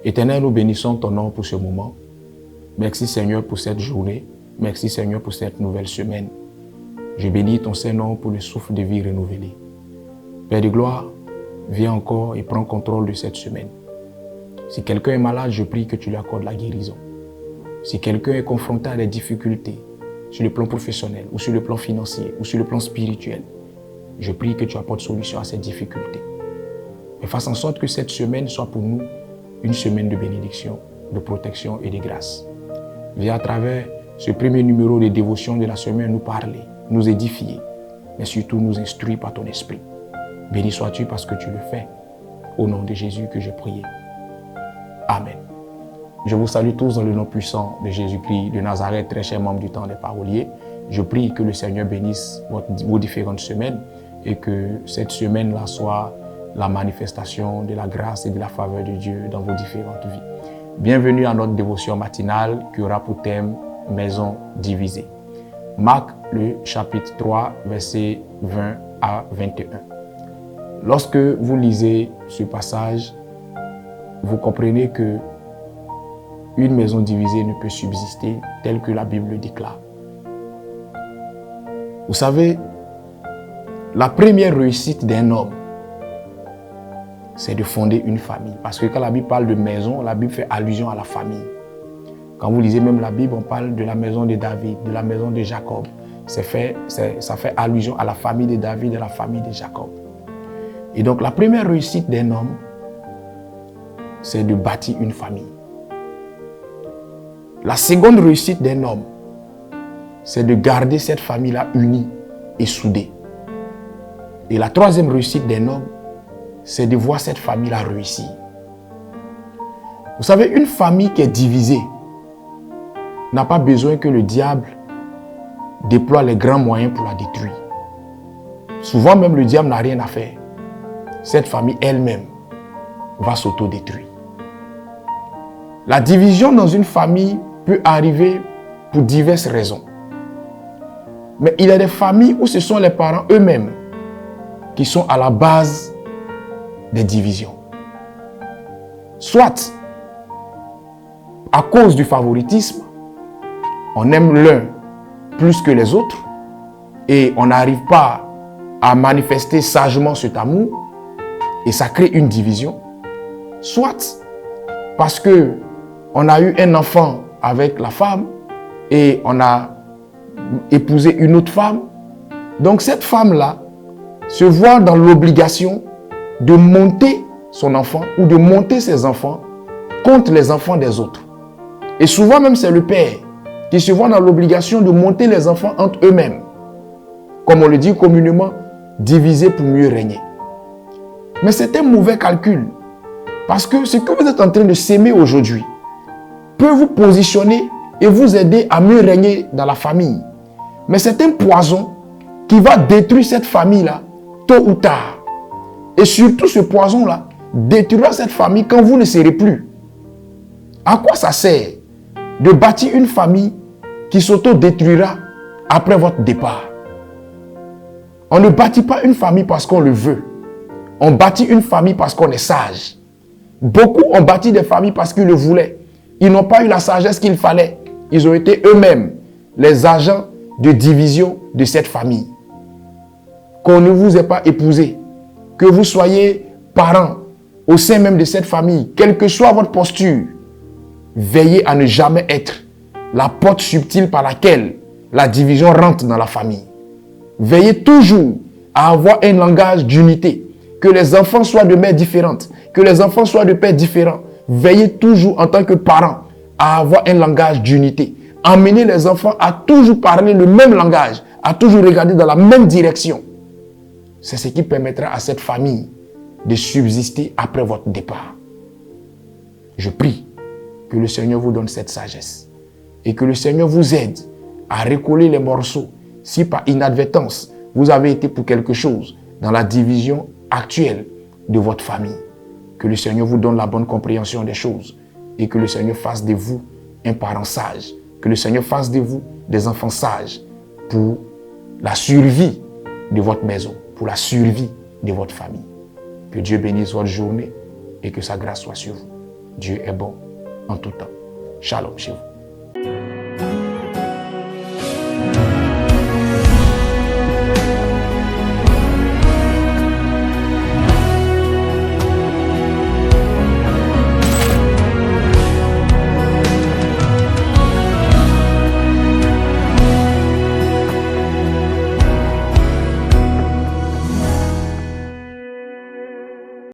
Éternel, nous bénissons ton nom pour ce moment. Merci Seigneur pour cette journée. Merci Seigneur pour cette nouvelle semaine. Je bénis ton Saint-Nom pour le souffle de vie renouvelé. Père de gloire, viens encore et prends contrôle de cette semaine. Si quelqu'un est malade, je prie que tu lui accordes la guérison. Si quelqu'un est confronté à des difficultés, sur le plan professionnel, ou sur le plan financier, ou sur le plan spirituel, je prie que tu apportes solution à ces difficultés. Et fasse en sorte que cette semaine soit pour nous une semaine de bénédiction, de protection et de grâce. Viens à travers ce premier numéro de dévotion de la semaine nous parler, nous édifier, mais surtout nous instruire par ton esprit. Béni sois-tu parce que tu le fais. Au nom de Jésus que j'ai prié. Amen. Je vous salue tous dans le nom puissant de Jésus-Christ de Nazareth, très cher membre du temps des paroliers. Je prie que le Seigneur bénisse vos différentes semaines et que cette semaine-là soit la manifestation de la grâce et de la faveur de Dieu dans vos différentes vies. Bienvenue à notre dévotion matinale qui aura pour thème « Maison divisée ». Marc, le chapitre 3, versets 20 à 21. Lorsque vous lisez ce passage, vous comprenez que une maison divisée ne peut subsister telle que la Bible le déclare. Vous savez, la première réussite d'un homme, c'est de fonder une famille. Parce que quand la Bible parle de maison, la Bible fait allusion à la famille. Quand vous lisez même la Bible, on parle de la maison de David, de la maison de Jacob. Ça fait allusion à la famille de David et à la famille de Jacob. Et donc la première réussite d'un homme, c'est de bâtir une famille. La seconde réussite d'un homme, c'est de garder cette famille-là unie et soudée. Et la troisième réussite d'un homme, c'est de voir cette famille-là réussir. Vous savez, une famille qui est divisée n'a pas besoin que le diable déploie les grands moyens pour la détruire. Souvent même, le diable n'a rien à faire. Cette famille elle-même va s'auto-détruire. La division dans une famille peut arriver pour diverses raisons. Mais il y a des familles où ce sont les parents eux-mêmes qui sont à la base des divisions. Soit à cause du favoritisme, on aime l'un plus que les autres et on n'arrive pas à manifester sagement cet amour et ça crée une division. Soit parce que on a eu un enfant avec la femme et on a épousé une autre femme. Donc cette femme-là se voit dans l'obligation de monter son enfant ou de monter ses enfants contre les enfants des autres. Et souvent même c'est le père qui se voit dans l'obligation de monter les enfants entre eux-mêmes. Comme on le dit communément, diviser pour mieux régner. Mais c'est un mauvais calcul. Parce que ce que vous êtes en train de s'aimer aujourd'hui peut vous positionner et vous aider à mieux régner dans la famille. Mais c'est un poison qui va détruire cette famille-là tôt ou tard. Et surtout ce poison-là détruira cette famille quand vous ne serez plus. À quoi ça sert de bâtir une famille qui s'auto-détruira après votre départ? On ne bâtit pas une famille parce qu'on le veut. On bâtit une famille parce qu'on est sage. Beaucoup ont bâti des familles parce qu'ils le voulaient. Ils n'ont pas eu la sagesse qu'il fallait. Ils ont été eux-mêmes les agents de division de cette famille. Qu'on ne vous ait pas épousé, que vous soyez parents au sein même de cette famille, quelle que soit votre posture, veillez à ne jamais être la porte subtile par laquelle la division rentre dans la famille. Veillez toujours à avoir un langage d'unité, que les enfants soient de mères différentes, que les enfants soient de pères différents. Veillez toujours en tant que parents à avoir un langage d'unité. Emmenez les enfants à toujours parler le même langage, à toujours regarder dans la même direction. C'est ce qui permettra à cette famille de subsister après votre départ. Je prie que le Seigneur vous donne cette sagesse et que le Seigneur vous aide à recoller les morceaux. Si par inadvertance, vous avez été pour quelque chose dans la division actuelle de votre famille, que le Seigneur vous donne la bonne compréhension des choses et que le Seigneur fasse de vous un parent sage, que le Seigneur fasse de vous des enfants sages pour la survie de votre maison, pour la survie de votre famille. Que Dieu bénisse votre journée et que sa grâce soit sur vous. Dieu est bon en tout temps. Shalom chez vous.